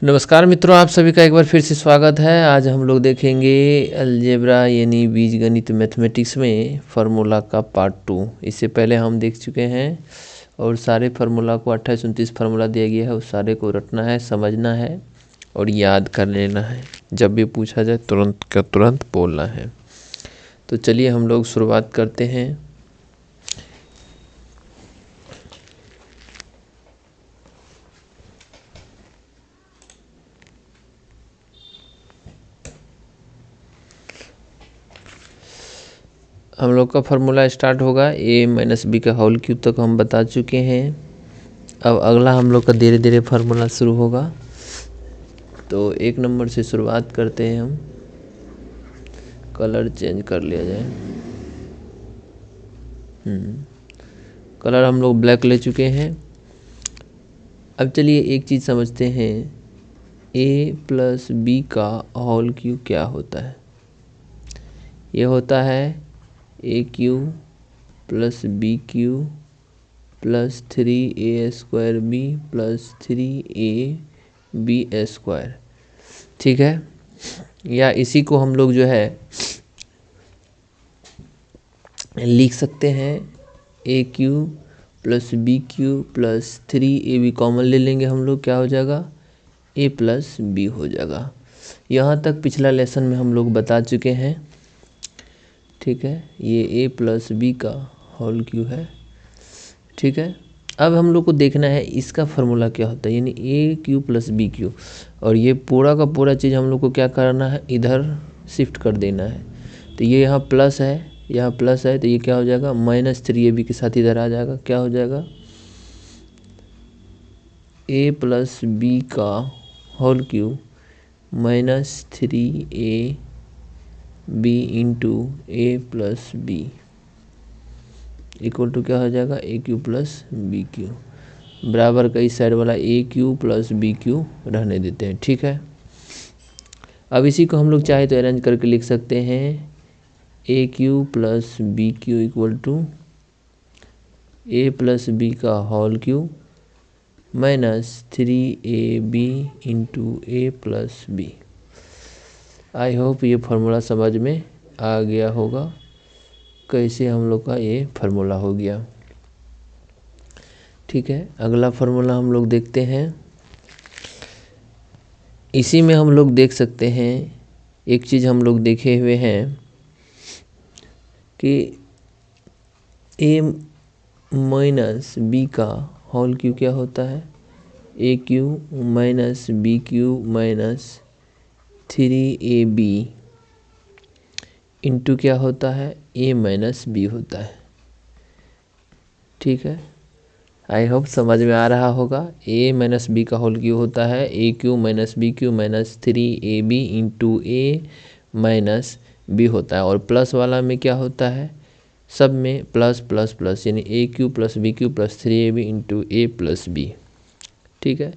नमस्कार मित्रों, आप सभी का एक बार फिर से स्वागत है। आज हम लोग देखेंगे अलजेब्रा यानी बीजगणित मैथमेटिक्स में फार्मूला का पार्ट 2। इससे पहले हम देख चुके हैं और सारे फार्मूला को 28-29 फार्मूला दिया गया है, उस सारे को रटना है, समझना है और याद कर लेना है। जब भी पूछा जाए तुरंत का तुरंत बोलना है। तो चलिए हम लोग शुरुआत करते हैं। हम लोग का फार्मूला स्टार्ट होगा a माइनस बी का होल क्यूब तक हम बता चुके हैं। अब अगला हम लोग का धीरे धीरे फार्मूला शुरू होगा। तो 1 नंबर से शुरुआत करते हैं हम। कलर चेंज कर लिया जाए। कलर हम लोग ब्लैक ले चुके हैं। अब चलिए एक चीज़ समझते हैं, a प्लस बी का होल क्यूब क्या होता है। ये होता है ए cube plus B cube plus 3a² B plus 3ab²। ठीक है, या इसी को हम लोग जो है लिख सकते हैं ए cube plus B cube plus 3ab common ले लेंगे हम लोग, क्या हो जाएगा a प्लस बी हो जाएगा। यहाँ तक पिछला लेसन में हम लोग बता चुके हैं। ठीक है, ये a प्लस बी का होल क्यूब है। ठीक है, अब हम लोग को देखना है इसका फार्मूला क्या होता है, यानी A cube plus B Q, और ये पूरा का पूरा चीज़ हम लोग को क्या करना है, इधर शिफ्ट कर देना है। तो ये यहाँ प्लस है, यहाँ प्लस है, तो ये क्या हो जाएगा -3ab के साथ इधर आ जाएगा। क्या हो जाएगा a प्लस बी का whole cube -3ab into a plus B equal to क्या हो जाएगा A cube plus B cube, बराबर का इस साइड वाला A cube plus B cube रहने देते हैं। ठीक है, अब इसी को हम लोग चाहे तो अरेंज करके लिख सकते हैं ए cube plus B cube equal to A plus B का whole cube -3ab into A plus B. I hope ये फार्मूला समझ में आ गया होगा, कैसे हम लोग का ये फार्मूला हो गया। ठीक है, अगला फार्मूला हम लोग देखते हैं। इसी में हम लोग देख सकते हैं, एक चीज़ हम लोग देखे हुए हैं कि a माइनस बी का होल क्यूब क्या होता है, ए cube minus B cube minus 3ab into क्या होता है a माइनस बी होता है। ठीक है, आई होप समझ में आ रहा होगा। a माइनस बी का होल क्यूब होता है ए cube minus B cube minus 3ab into ए माइनस बी होता है, और प्लस वाला में क्या होता है, सब में प्लस प्लस प्लस, यानी A cube plus B cube plus 3ab into A plus B. ठीक है,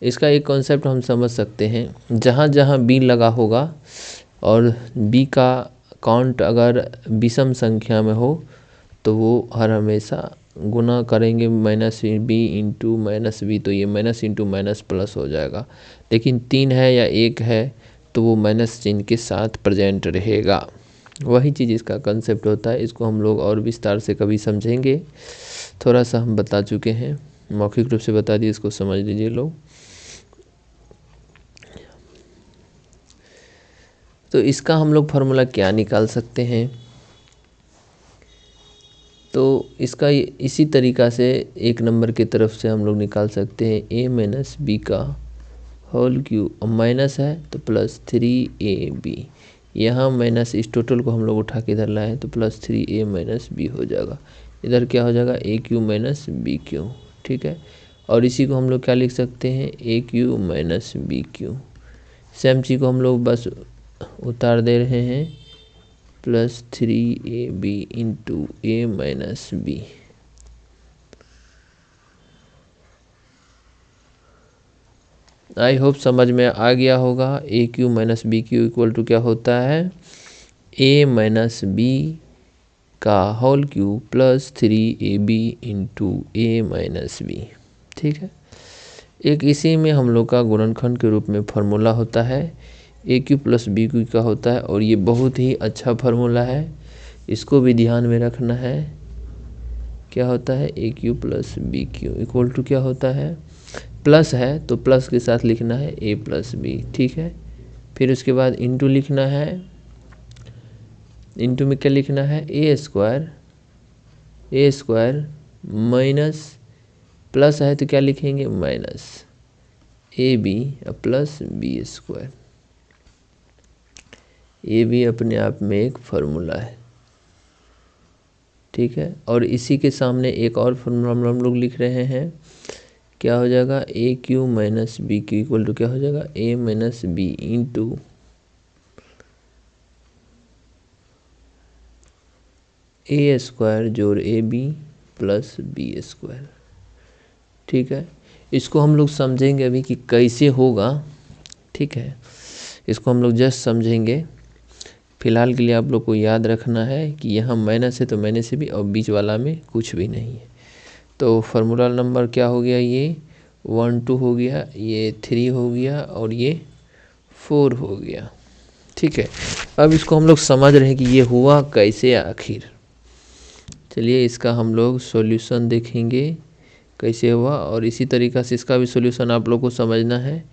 इसका एक कॉन्सेप्ट हम समझ सकते हैं, जहाँ जहाँ बी लगा होगा और बी का काउंट अगर विषम संख्या में हो तो वो हर हमेशा गुना करेंगे -b इंटू -b, तो ये माइनस इंटू माइनस प्लस हो जाएगा। लेकिन 3 है या 1 है तो वो माइनस चिन्ह के साथ प्रेजेंट रहेगा। वही चीज़ इसका कंसेप्ट होता है। इसको हम लोग और विस्तार से कभी समझेंगे, थोड़ा सा हम बता चुके हैं, मौखिक रूप से बता दिए, इसको समझ लीजिए लोग। तो इसका हम लोग फार्मूला क्या निकाल सकते हैं, तो इसका इसी तरीक़ा से 1 नंबर की तरफ से हम लोग निकाल सकते हैं a माइनस बी का होल क्यूब, माइनस है तो प्लस 3ab, यहाँ माइनस इस टोटल को हम लोग उठा के इधर लाए तो प्लस 3a माइनस बी हो जाएगा। इधर क्या हो जाएगा A cube minus B Q. ठीक है, और इसी को हम लोग क्या लिख सकते हैं ए cube minus B cube. Same चीज़ को हम लोग बस उतार दे रहे हैं, plus 3ab into A minus B. I hope समझ में आ गया होगा। A cube minus B cube equal to क्या होता है a माइनस बी का whole cube plus 3ab into ए माइनस बी। ठीक है, एक इसी में हम लोग का गुणनखंड के रूप में फार्मूला होता है, ए क्यू प्लस बी क्यू का होता है, और ये बहुत ही अच्छा फार्मूला है, इसको भी ध्यान में रखना है। क्या होता है, ए cube plus B cube equal to क्या होता है, प्लस है तो प्लस के साथ लिखना है ए प्लस बी, ठीक है। फिर उसके बाद इंटू लिखना है, इंटू में क्या लिखना है, ए स्क्वायर माइनस, प्लस है तो क्या लिखेंगे minus A B plus B square. ये भी अपने आप में एक फार्मूला है, ठीक है। और इसी के सामने एक और फार्मूला हम लोग लिख रहे हैं, क्या हो जाएगा, A cube minus B cube equal to क्या हो जाएगा, A minus B into A square जोड़ A B plus B square, ठीक है। इसको हम लोग समझेंगे अभी कि कैसे होगा, ठीक है। इसको हम लोग जस्ट समझेंगे। फिलहाल के लिए आप लोग को याद रखना है कि यहाँ माइनस है तो माइनस से भी, और बीच वाला में कुछ भी नहीं है। तो फार्मूला नंबर क्या हो गया, ये 1 2 हो गया, ये 3 हो गया, और ये 4 हो गया, ठीक है। अब इसको हम लोग समझ रहे हैं कि ये हुआ कैसे आखिर। चलिए इसका हम लोग सॉल्यूशन देखेंगे कैसे हुआ, और इसी तरीक़ा से इसका भी सॉल्यूशन आप लोग को समझना है।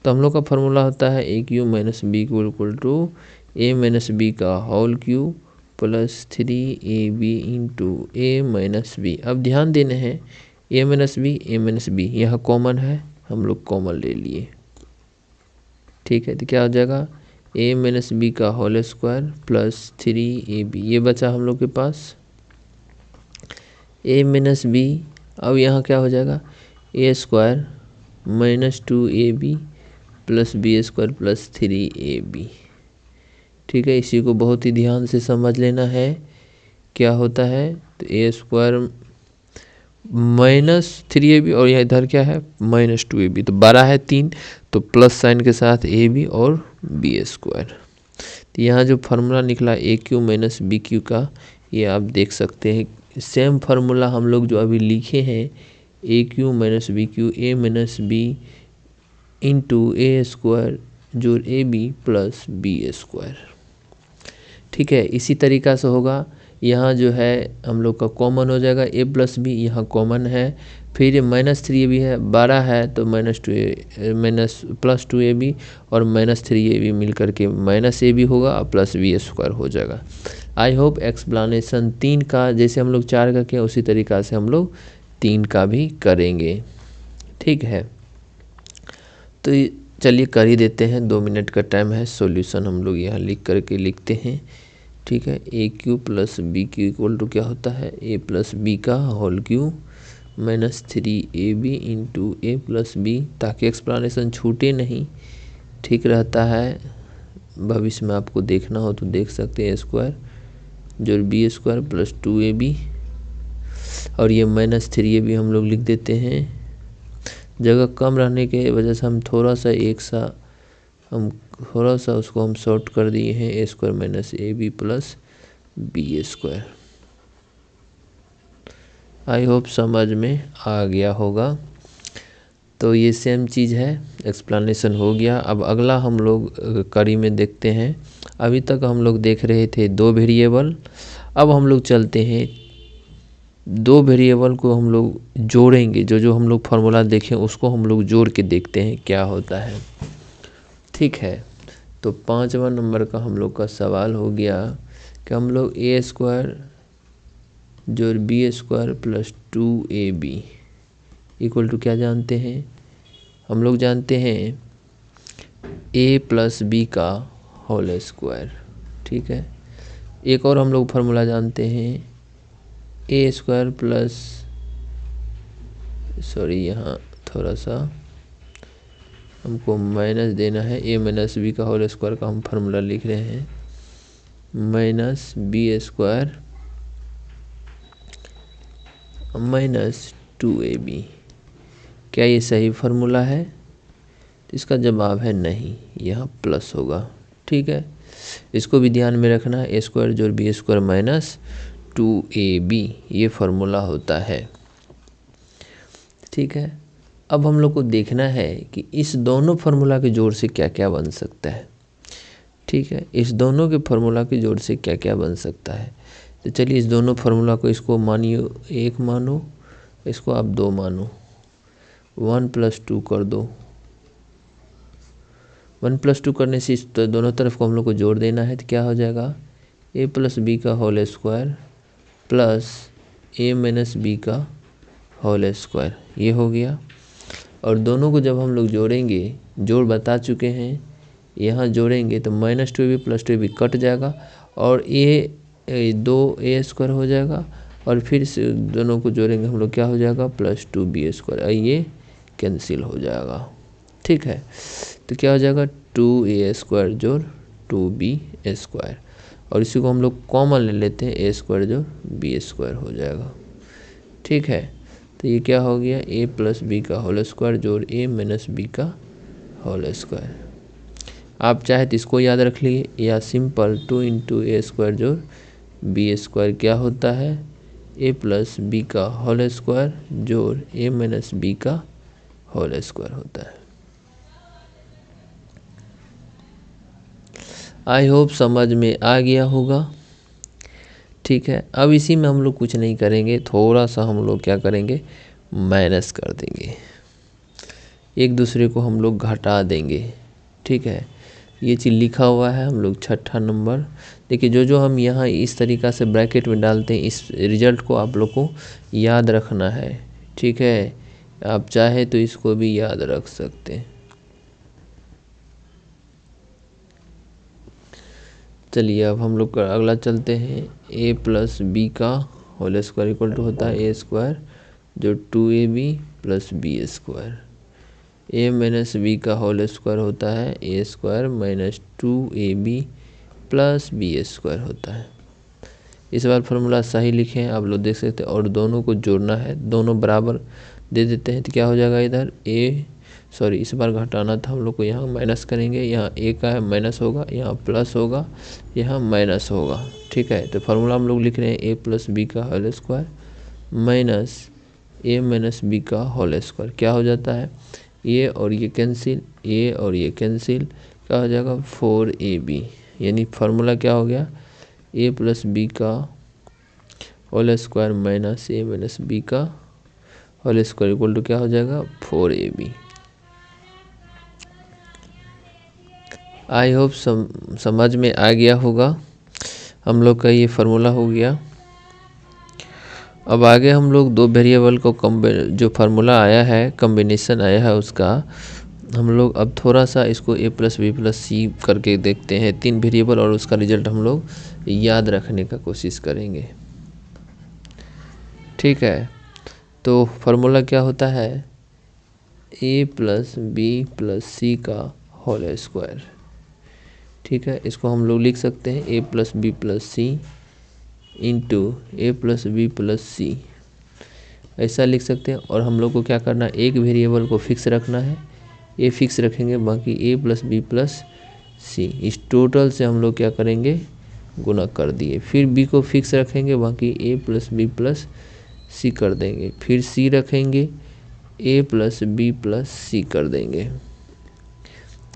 तो हम लोग का फार्मूला होता है ए cube minus B cube equal to a minus B का whole cube plus 3ab into ए माइनस बी। अब ध्यान देने हैं, ए माइनस बी यहाँ कॉमन है, हम लोग कॉमन ले लिए, ठीक है। तो क्या हो जाएगा, ए माइनस बी का होल स्क्वायर प्लस 3ab, ये बचा हम लोग के पास ए माइनस बी। अब यहाँ क्या हो जाएगा, ए square minus 2ab plus B square plus 3ab, ठीक है। इसी को बहुत ही ध्यान से समझ लेना है क्या होता है। तो ए स्क्वायर माइनस 3ab, और यहाँ इधर क्या है माइनस 2ab, तो 12 है 3, तो प्लस साइन के साथ ए बी और बी स्क्वायर। तो यहाँ जो फार्मूला निकला ए क्यू माइनस बी क्यू का, ये आप देख सकते हैं। सेम फार्मूला हम लोग जो अभी लिखे हैं, ए cube minus B cube a minus B into A square जोड़ A B plus B square, ठीक है। इसी तरीक़ा से होगा, यहाँ जो है हम लोग का कॉमन हो जाएगा ए प्लस बी, यहाँ कॉमन है। फिर माइनस 3ab है, 12 है तो माइनस प्लस 2ab और माइनस 3ab मिल करके माइनस ए बी होगा और प्लस बी स्क्वायर हो जाएगा। आई होप एक्सप्लेनेशन 3 का जैसे हम लोग 4 का किया उसी तरीक़ा से हम लोग 3 का भी करेंगे, ठीक है। तो चलिए कर ही देते हैं, 2 मिनट का टाइम है। सॉल्यूशन हम लोग यहाँ लिख करके लिखते हैं, ठीक है। ए cube plus B cube equal to क्या होता है, ए प्लस बी का whole cube minus 3ab into ए प्लस बी, ताकि एक्सप्लेनेशन छूटे नहीं, ठीक रहता है। भविष्य में आपको देखना हो तो देख सकते हैं, ए स्क्वायर जो बी स्क्वायर प्लस 2ab, और ये माइनस 3ab हम लोग लिख देते हैं। जगह कम रहने के वजह से हम थोड़ा सा उसको हम शॉर्ट कर दिए हैं, a square minus A B plus B square. I hope समझ में आ गया होगा। तो ये सेम चीज़ है, एक्सप्लेनेशन हो गया। अब अगला हम लोग कड़ी में देखते हैं। अभी तक हम लोग देख रहे थे 2 वेरिएबल, अब हम लोग चलते हैं 2 वेरिएबल को हम लोग जोड़ेंगे। जो हम लोग फार्मूला देखें उसको हम लोग जोड़ के देखते हैं क्या होता है, ठीक है। तो 5वां नंबर का हम लोग का सवाल हो गया कि हम लोग ए स्क्वायर जोड़ B square plus 2ab equal to क्या जानते हैं, हम लोग जानते हैं ए प्लस बी का होल स्क्वायर, ठीक है। एक और हम लोग फार्मूला जानते हैं, ए स्क्वायर प्लस, सॉरी यहाँ थोड़ा सा हमको माइनस देना है, ए माइनस बी का होल स्क्वायर का हम फार्मूला लिख रहे हैं, minus B square minus 2ab। क्या ये सही फार्मूला है? तो इसका जवाब है नहीं, यहाँ प्लस होगा, ठीक है। इसको भी ध्यान में रखना है, ए स्क्वायर जोड़ बी स्क्वायर माइनस 2ab ये फार्मूला होता है, ठीक है। अब हम लोग को देखना है कि इस दोनों फार्मूला के जोड़ से क्या क्या बन सकता है। ठीक है, इस दोनों के फार्मूला के जोड़ से क्या क्या बन सकता है। तो चलिए इस दोनों फार्मूला को, इसको मानिए 1 मानो, इसको आप 2 मानो, 1 + 2 कर दो। 1 + 2 करने से इस दोनों तरफ को हम लोग को जोड़ देना है। तो क्या हो जाएगा, a + b का whole square plus a - b का होल स्क्वायर, ये हो गया। और दोनों को जब हम लोग जोड़ेंगे, जोड़ बता चुके हैं, यहाँ जोड़ेंगे तो -2ab + 2ab कट जाएगा और ये 2a² हो जाएगा। और फिर से दोनों को जोड़ेंगे हम लोग, क्या हो जाएगा, +2b², और ये कैंसिल हो जाएगा। ठीक है, तो क्या हो जाएगा, 2a² जोड़ 2b², और इसी को हम लोग कॉमन ले लेते हैं, a² जोड़ b² हो जाएगा। ठीक है, तो ये क्या हो गया, a + b का होल स्क्वायर जोड़ a - b का होल स्क्वायर। आप चाहे तो इसको याद रख लीजिए, या सिंपल 2 × a² जोड़ b² क्या होता है, a + b का होल स्क्वायर जोड़ a - b का होल स्क्वायर होता है। आई होप समझ में आ गया होगा। ठीक है, अब इसी में हम लोग कुछ नहीं करेंगे, थोड़ा सा हम लोग क्या करेंगे, माइनस कर देंगे, एक दूसरे को हम लोग घटा देंगे। ठीक है, ये चीज़ लिखा हुआ है हम लोग 6ठा नंबर। देखिए जो जो हम यहाँ इस तरीक़ा से ब्रैकेट में डालते हैं, इस रिजल्ट को आप लोग को याद रखना है। ठीक है, आप चाहे तो इसको भी याद रख सकते हैं। चलिए अब हम लोग अगला चलते हैं। a + b का होल स्क्वायर इक्वल टू होता है a² जो 2ab + b²। a - b का होल स्क्वायर होता है a² - 2ab + b² होता है। इस बार फार्मूला सही लिखें, आप लोग देख सकते हैं, और दोनों को जोड़ना है, दोनों बराबर दे देते हैं तो क्या हो जाएगा, इधर इस बार घटाना था हम लोग को, यहाँ माइनस करेंगे, यहाँ a का है माइनस होगा, यहाँ प्लस होगा, यहाँ माइनस होगा। ठीक है, तो फार्मूला हम लोग लिख रहे हैं a + b का whole square minus a - b का होल स्क्वायर, क्या हो जाता है, ये और ये कैंसिल, ये और ये कैंसिल, क्या हो जाएगा 4ab। यानी फार्मूला क्या हो गया, a + b का whole square minus a - b का होल स्क्वायर इक्वल टू क्या हो जाएगा 4ab। आई होप समझ में आ गया होगा। हम लोग का ये फार्मूला हो गया। अब आगे हम लोग दो वेरिएबल को जो फार्मूला आया है, कम्बिनेशन आया है उसका, हम लोग अब थोड़ा सा इसको a + b + c करके देखते हैं, 3 वेरिएबल, और उसका रिजल्ट हम लोग याद रखने का कोशिश करेंगे। ठीक है, तो फार्मूला क्या होता है, a + b + c का होल स्क्वायर। ठीक है, इसको हम लोग लिख सकते हैं a + b + c into a + b + c, ऐसा लिख सकते हैं। और हम लोग को क्या करना है, एक वेरिएबल को फिक्स रखना है, a फिक्स रखेंगे, बाकी a + b + c, इस टोटल से हम लोग क्या करेंगे, गुना कर दिए। फिर b को फिक्स रखेंगे, बाकी a + b + c कर देंगे। फिर c रखेंगे, a + b + c कर देंगे,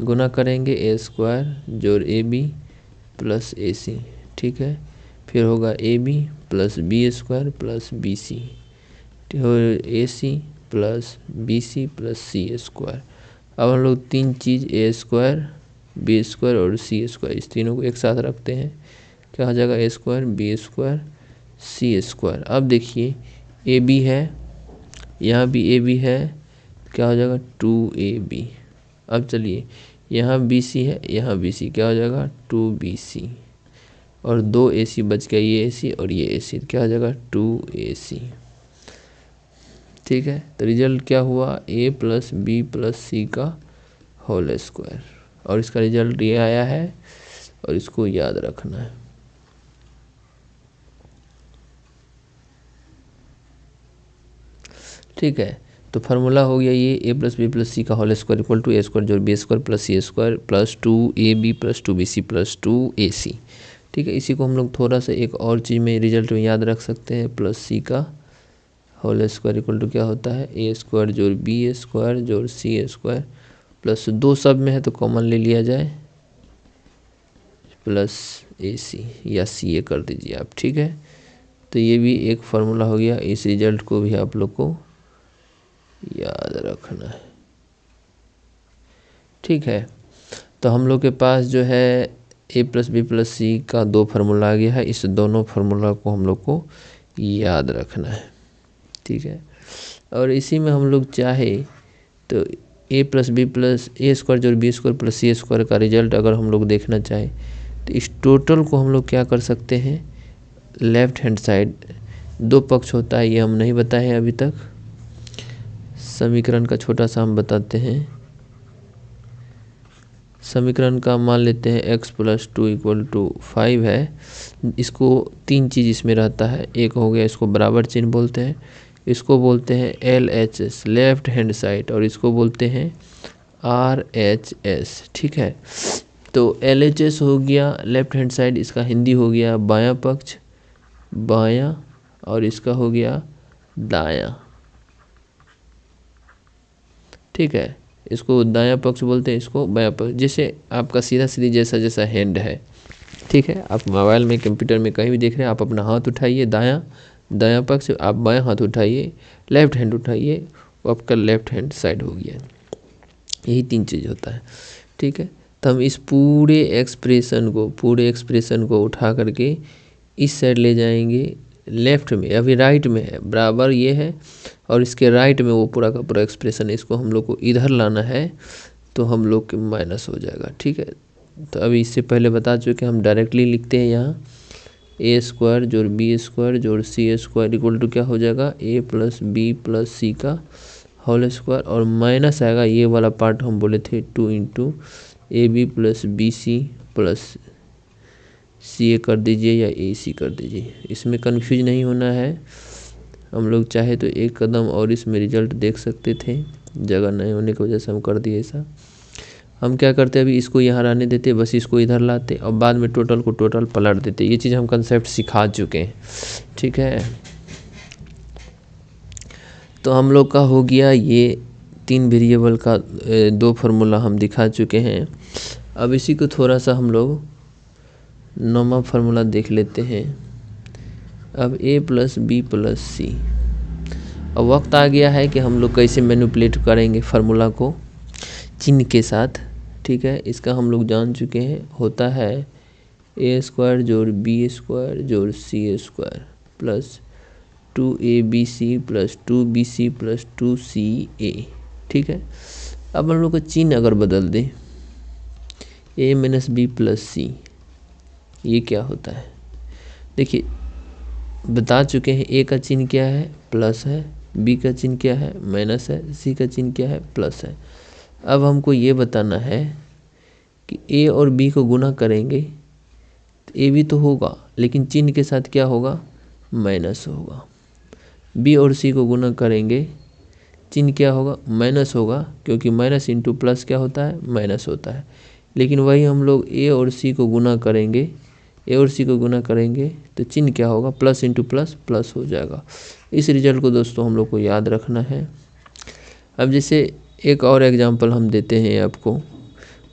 गुना करेंगे a² जोड़ ab + ac। ठीक है, फिर होगा ab + b² + bc, ac + bc + c²। अब हम लोग 3 चीज़ a² b² और c², इस तीनों को एक साथ रखते हैं, क्या हो जाएगा a² b² c²। अब देखिए ab है, यहाँ भी ab है, क्या हो जाएगा 2ab। अब चलिए यहाँ BC है, यहाँ BC, क्या हो जाएगा 2BC, और 2 AC बच गया, ये AC और ये AC, क्या हो जाएगा 2AC। ठीक है, तो रिजल्ट क्या हुआ, a + b + c का होल स्क्वायर, और इसका रिजल्ट ये आया है, और इसको याद रखना है। ठीक है, तो फार्मूला हो गया ये a + b + c का whole square equal to a² जोड़ b² + c² + 2ab + 2bc + 2ac। ठीक है, इसी को हम लोग थोड़ा सा एक और चीज़ में रिजल्ट में याद रख सकते हैं, +c का होल स्क्वायर इक्वल टू क्या होता है, ए स्क्वायर जोड़ बी स्क्वायर जोड़ सी स्क्वायर प्लस 2 सब में है तो कॉमन ले लिया जाए प्लस ए सी या सी ए कर दीजिए आप। ठीक है, तो ये भी एक फार्मूला हो गया। इस रिजल्ट को भी आप लोग को याद रखना है। ठीक है, तो हम लोग के पास जो है ए प्लस बी प्लस सी का 2 फार्मूला आ गया है। इस दोनों फार्मूला को हम लोग को याद रखना है। ठीक है, और इसी में हम लोग चाहे तो ए प्लस बी प्लस ए स्क्वायर जोड़ बी स्क्वायर प्लस सी स्क्वायर का रिजल्ट अगर हम लोग देखना चाहें तो इस टोटल को हम लोग क्या कर सकते हैं, लेफ्ट हैंड साइड 2 पक्ष होता है, ये हम नहीं बताए हैं अभी तक। समीकरण का छोटा सा हम बताते हैं। समीकरण का मान लेते हैं x प्लस 2 इक्वल टू 5 है। इसको 3 चीज़ इसमें रहता है। एक हो गया, इसको बराबर चिन्ह बोलते हैं, इसको बोलते हैं LHS लेफ्ट हैंड साइड, और इसको बोलते हैं RHS। ठीक है, तो LHS हो गया लेफ्ट हैंड साइड, इसका हिंदी हो गया बायां पक्ष, बायां, और इसका हो गया दायां। ठीक है, इसको दायां पक्ष बोलते हैं, इसको बायां पक्ष, जैसे आपका सीधा सीधी जैसा जैसा हैंड है। ठीक है, आप मोबाइल में कंप्यूटर में कहीं भी देख रहे हैं, आप अपना हाथ उठाइए दायां पक्ष, आप बायां हाथ उठाइए, लेफ्ट हैंड उठाइए, वो आपका लेफ्ट हैंड साइड हो गया। यही 3 चीज़ होता है। ठीक है, तो हम इस पूरे एक्सप्रेशन को उठा करके इस साइड ले जाएंगे लेफ्ट में, अभी राइट में है, बराबर ये है, और इसके राइट में वो पूरा का पूरा एक्सप्रेशन है। इसको हम लोग को इधर लाना है तो हम लोग के माइनस हो जाएगा। ठीक है, तो अभी इससे पहले बता चुके हम डायरेक्टली लिखते हैं यहाँ ए स्क्वायर जोड़ बी स्क्वायर जोड़ सी स्क्वायर इक्वल टू क्या हो जाएगा, ए प्लस बी प्लस सी का होल स्क्वायर, और माइनस आएगा ये वाला पार्ट हम बोले थे 2 into a B plus B C plus c a कर दीजिए या ए सी कर दीजिए। इसमें कन्फ्यूज नहीं होना है। हम लोग चाहे तो एक कदम और इसमें रिजल्ट देख सकते थे, जगह नहीं होने की वजह से हम कर दिए ऐसा। हम क्या करते, अभी इसको यहाँ रहने देते, बस इसको इधर लाते और बाद में टोटल को टोटल पलट देते। ये चीज़ हम कंसेप्ट सिखा चुके हैं। ठीक है, तो हम लोग का हो गया ये 3 वेरिएबल का 2 फार्मूला हम दिखा चुके हैं। अब इसी को थोड़ा सा हम लोग 9वां फार्मूला देख लेते हैं। अब ए प्लस बी प्लस सी, अब वक्त आ गया है कि हम लोग कैसे मैनिपुलेट करेंगे फार्मूला को चिन्ह के साथ। ठीक है, इसका हम लोग जान चुके हैं, होता है ए स्क्वायर जोड़ बी स्क्वायर जोड़ c square plus 2ABC plus 2BC plus 2CA। ठीक है, अब हम लोग का चिन्ह अगर बदल दें ए माइनस बी प्लस सी, ये क्या होता है, देखिए बता चुके हैं। ए का चिन्ह क्या है, प्लस है, बी का चिन्ह क्या है, माइनस है, सी का चिन्ह क्या है, प्लस है। अब हमको ये बताना है कि ए और बी को गुना करेंगे तो ए भी तो होगा, लेकिन चिन्ह के साथ क्या होगा, माइनस होगा। बी और सी को गुना करेंगे, चिन्ह क्या होगा, माइनस होगा, क्योंकि माइनस इंटू प्लस क्या होता है, माइनस होता है। लेकिन वही हम लोग ए और सी को गुना करेंगे, ए और सी को गुना करेंगे तो चिन्ह क्या होगा, प्लस इंटू प्लस प्लस हो जाएगा। इस रिजल्ट को दोस्तों हम लोग को याद रखना है। अब जैसे एक और एग्जांपल हम देते हैं आपको,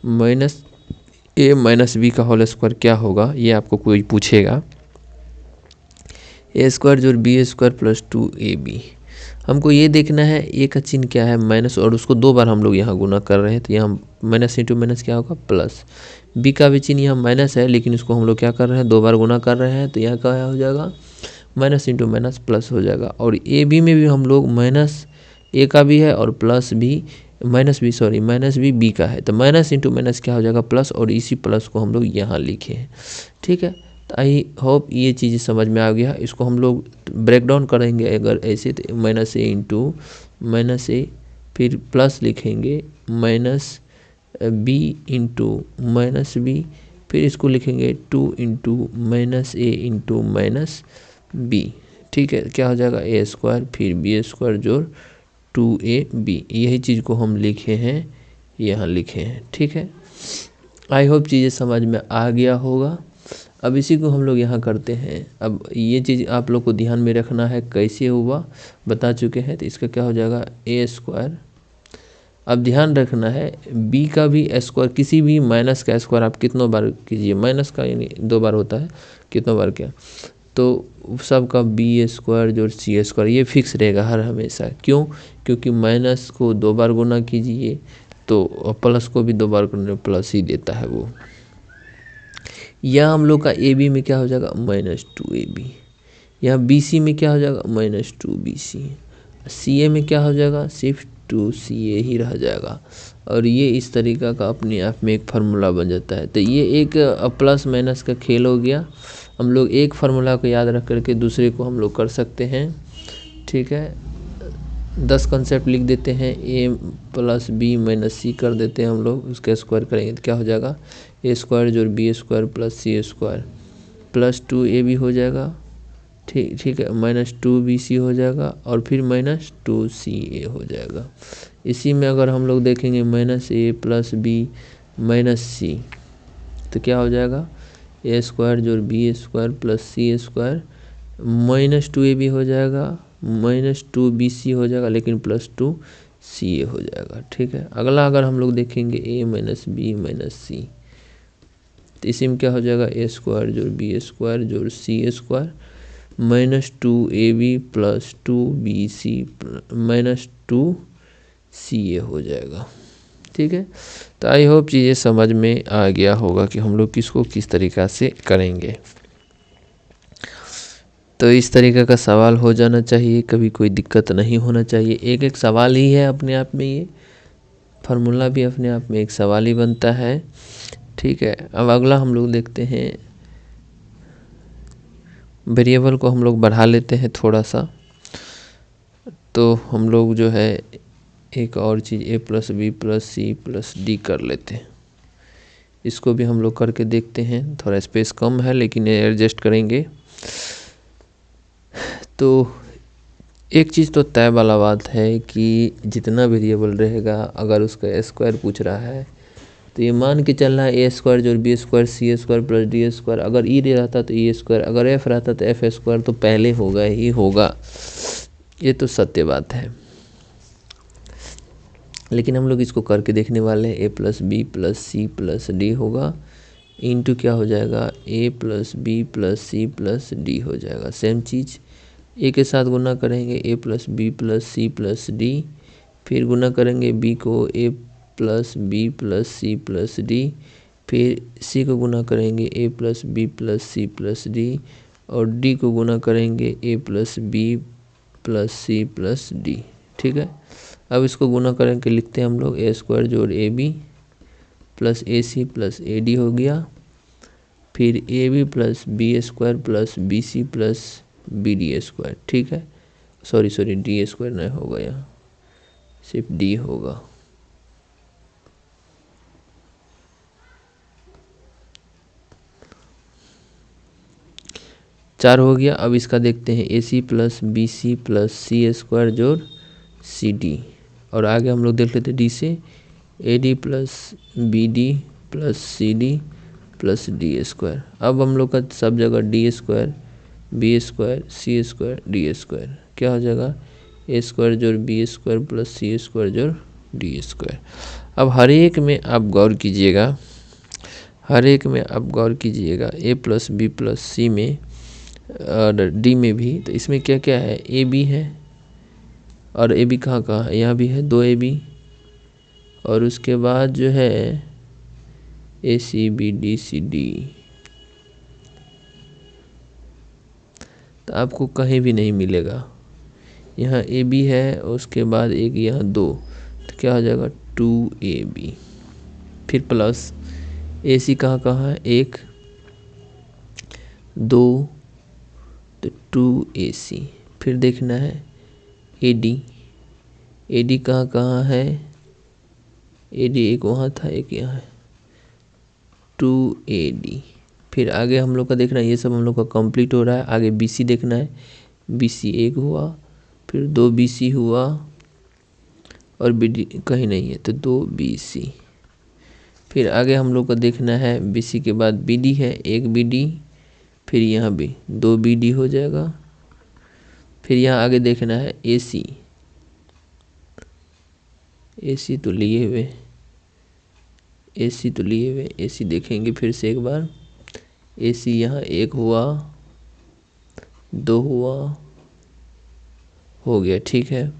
माइनस ए माइनस बी का होल स्क्वायर क्या होगा, ये आपको कोई पूछेगा। ए स्क्वायर जोड़ बी स्क्वायर प्लस 2AB, हमको ये देखना है ए का चिन्ह क्या है, माइनस, और उसको 2 बार हम लोग यहाँ गुना कर रहे हैं तो यहाँ माइनस इंटू माइनस क्या होगा, प्लस। बी का भी चिन्ह यहाँ माइनस है, लेकिन इसको हम लोग क्या कर रहे हैं, 2 बार गुना कर रहे हैं तो यहाँ क्या हो जाएगा, माइनस इंटू माइनस प्लस हो जाएगा। और ए बी में भी हम लोग माइनस ए का भी है और प्लस भी माइनस भी बी का है, तो माइनस इंटू माइनस क्या हो जाएगा, प्लस, और इसी प्लस को हम लोग यहाँ लिखे हैं। ठीक है, तो आई होप ये चीज़ समझ में आ गया। इसको हम लोग ब्रेक डाउन करेंगे अगर ऐसे, तो minus A into minus A, फिर प्लस लिखेंगे minus B into minus B, फिर इसको लिखेंगे 2 into minus A into minus B. ठीक है, क्या हो जाएगा, ए स्क्वायर फिर बी स्क्वायर जोड़ 2AB। यही चीज़ को हम लिखे हैं, यहाँ लिखे हैं। ठीक है, आई होप चीज़ें समझ में आ गया होगा। अब इसी को हम लोग यहाँ करते हैं। अब ये चीज़ आप लोग को ध्यान में रखना है, कैसे हुआ बता चुके हैं। तो इसका क्या हो जाएगा ए स्क्वायर। अब ध्यान रखना है बी का भी स्क्वायर, किसी भी माइनस का स्क्वायर आप कितनों बार कीजिए, माइनस का यानी 2 बार होता है, कितनों बार क्या, तो सबका बी स्क्वायर जो सी स्क्वायर ये फिक्स रहेगा हर हमेशा। क्यों? क्योंकि माइनस को 2 बार गुना कीजिए तो प्लस को भी 2 बार करने प्लस ही देता है वो। या हम लोग का ए बी में क्या हो जाएगा -2ab, यहाँ बी सी में क्या हो जाएगा -2bc, सी ए में क्या हो जाएगा सिर्फ 2ca ही रह जाएगा। और ये इस तरीका का अपने आप में एक फार्मूला बन जाता है। तो ये एक प्लस माइनस का खेल हो गया। हम लोग एक फार्मूला को याद रख करके दूसरे को हम लोग कर सकते हैं। ठीक है, 10 कंसेप्ट लिख देते हैं। ए प्लस बी माइनस सी कर देते हैं हम लोग, उसका स्क्वायर करेंगे तो क्या हो जाएगा ए स्क्वायर जोड़ बी स्क्वायर प्लस सी स्क्वायर प्लस 2ab हो जाएगा। ठीक है, -2bc हो जाएगा और फिर -2ca हो जाएगा। इसी में अगर हम लोग देखेंगे -a प्लस बी माइनस सी तो क्या हो जाएगा ए स्क्वायर जोड़ बी स्क्वायर प्लस सी स्क्वायर -2ab हो जाएगा, -2bc हो जाएगा लेकिन +2ca हो जाएगा। ठीक है, अगला अगर हम लोग देखेंगे a माइनस बी माइनस सी तो इसी में क्या हो जाएगा ए स्क्वायर जोड़ बी स्क्वायर जोड़ c square -2ab plus 2bc -2ca हो जाएगा। ठीक है, तो आई होप चीज़ें समझ में आ गया होगा कि हम लोग किसको किस तरीक़ा से करेंगे। तो इस तरीके का सवाल हो जाना चाहिए, कभी कोई दिक्कत नहीं होना चाहिए। एक एक सवाल ही है अपने आप में, ये फार्मूला भी अपने आप में एक सवाल ही बनता है। ठीक है, अब अगला हम लोग देखते हैं, वेरिएबल को हम लोग बढ़ा लेते हैं थोड़ा सा। तो हम लोग जो है एक और चीज़ a plus B plus C plus D कर लेते हैं। इसको भी हम लोग करके देखते हैं, थोड़ा स्पेस कम है लेकिन एडजस्ट करेंगे। तो एक चीज़ तो तय वाला बात है कि जितना वेरिएबल रहेगा अगर उसका स्क्वायर पूछ रहा है तो ये मान के चलना है ए स्क्वायर जोड़ B square C square plus D square. अगर ई रहता तो ई स्क्वायर, अगर एफ रहता तो एफ स्क्वायर तो पहले होगा ही होगा, ये तो सत्य बात है। लेकिन हम लोग इसको करके देखने वाले हैं। A plus B plus C plus D होगा इंटू क्या हो जाएगा A plus B plus C plus D हो जाएगा। सेम चीज़ ए के साथ गुना करेंगे A plus B plus C plus D, फिर गुना करेंगे बी को A plus B plus C plus D, फिर सी को गुना करेंगे A plus B plus C plus D और डी को गुना करेंगे A plus B plus C plus D. ठीक है, अब इसको गुना करके लिखते हैं हम लोग ए स्क्वायर जोड़ A B plus A C plus A D हो गया, फिर A B plus B square plus B C plus B D square. ठीक है, सॉरी डी स्क्वायर नहीं होगा, यहाँ सिर्फ डी होगा। चार हो गया। अब इसका देखते हैं a C plus B C plus C square जोड़ सी डी, और आगे हम लोग देख लेते हैं डी से A D plus B D plus C D plus D square. अब हम लोग का सब जगह D square B square C square D square क्या हो जाएगा ए स्क्वायर जोड़ बी स्क्वायर प्लस सी स्क्वायर जोड़ डी स्क्वायर। अब हर एक में आप गौर कीजिएगा, हर एक में आप गौर कीजिएगा ए प्लस बी प्लस सी में और डी में भी। तो इसमें क्या क्या है ए बी है, और ए बी कहाँ कहाँ है, यहाँ भी है 2 ए बी, और उसके बाद जो है a c b d c d. तो आपको कहीं भी नहीं मिलेगा, यहाँ ए बी है उसके बाद एक यहाँ 2, तो क्या हो जाएगा 2ab, फिर प्लस ए सी कहाँ कहाँ है 1 2 तो 2ac, फिर देखना है ए डी कहाँ कहाँ है, ए डी एक वहाँ था एक यहाँ है 2ad। फिर आगे हम लोग का देखना है, ये सब हम लोग का कंप्लीट हो रहा है। आगे बी सी देखना है, बी सी 1 हुआ, फिर 2bc हुआ, और बी डी कहीं नहीं है तो 2bc। फिर आगे हम लोग को देखना है बी सी के बाद बी डी है, एक बी डी फिर यहाँ भी 2BD हो जाएगा। फिर यहाँ आगे देखना है AC, AC तो लिए हुए, AC तो लिए हुए, AC देखेंगे फिर से एक बार। AC यहाँ 1 हुआ, 2 हुआ, हो गया, ठीक है।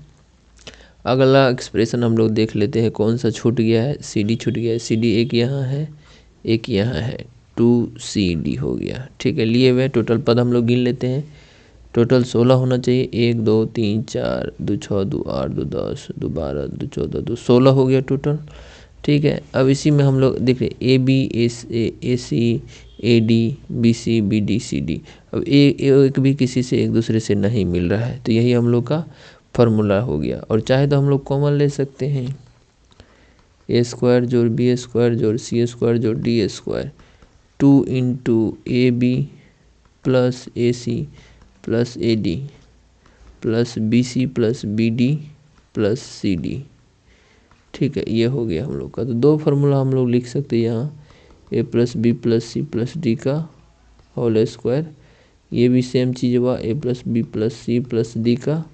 अगला एक्सप्रेशन हम लोग देख लेते हैं कौन सा छूट गया है। CD छूट गया है, CD एक यहाँ है, एक यहाँ है, 2CD हो गया, ठीक है। लिए हुए टोटल पद हम लोग गिन लेते हैं। टोटल 16 होना चाहिए, 1 2 3 4 2 6 2 8 2 10 2 12 2 14 2 16 हो गया टोटल, ठीक है। अब इसी में हम लोग देख रहे AB AC AD BC BD CD। अब एक भी किसी से एक दूसरे से नहीं मिल रहा है, तो यही हम लोग का फार्मूला हो गया। और चाहे तो हम लोग कॉमन ले सकते हैं, A² जोड़ B² जोड़ C² जोड़ D², 2 × AB plus AC plus AD plus BC plus BD plus CD, ठीक है। ये हो गया हम लोग का। तो 2 फार्मूला हम लोग लिख सकते हैं यहाँ, A plus B plus C plus D का होल स्क्वायर। ये भी सेम चीज़ हुआ, A plus B plus C plus D का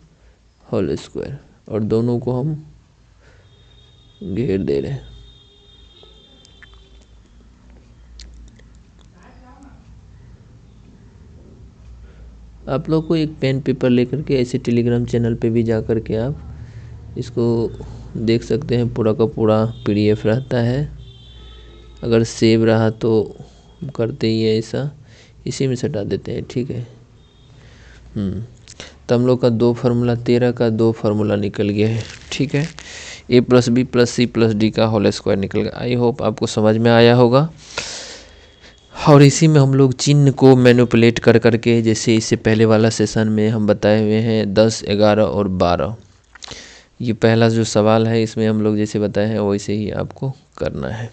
होल स्क्वायर। और दोनों को हम घेर दे रहे हैं। आप लोग को एक पेन पेपर लेकर के ऐसे टेलीग्राम चैनल पे भी जा कर के आप इसको देख सकते हैं। पूरा का पूरा PDF रहता है। अगर सेव रहा तो करते ही है ऐसा, इसी में सटा देते हैं, ठीक है। तो हम लोग का 2 फार्मूला 13 का 2 फार्मूला निकल गया है, ठीक है। A plus B plus C plus D का होल स्क्वायर निकल गया। आई होप आपको समझ में आया होगा। और इसी में हम लोग चिन्ह को मैनिपुलेट कर करके, जैसे इससे पहले वाला सेशन में हम बताए हुए हैं 10 11 और 12। ये पहला जो सवाल है इसमें हम लोग जैसे बताए हैं वैसे ही आपको करना है।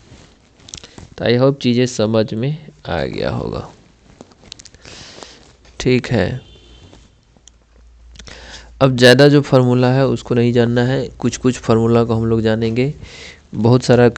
तो आई होप चीज़ें समझ में आ गया होगा, ठीक है। अब ज़्यादा जो फार्मूला है उसको नहीं जानना है, कुछ कुछ फार्मूला को हम लोग जानेंगे। बहुत सारा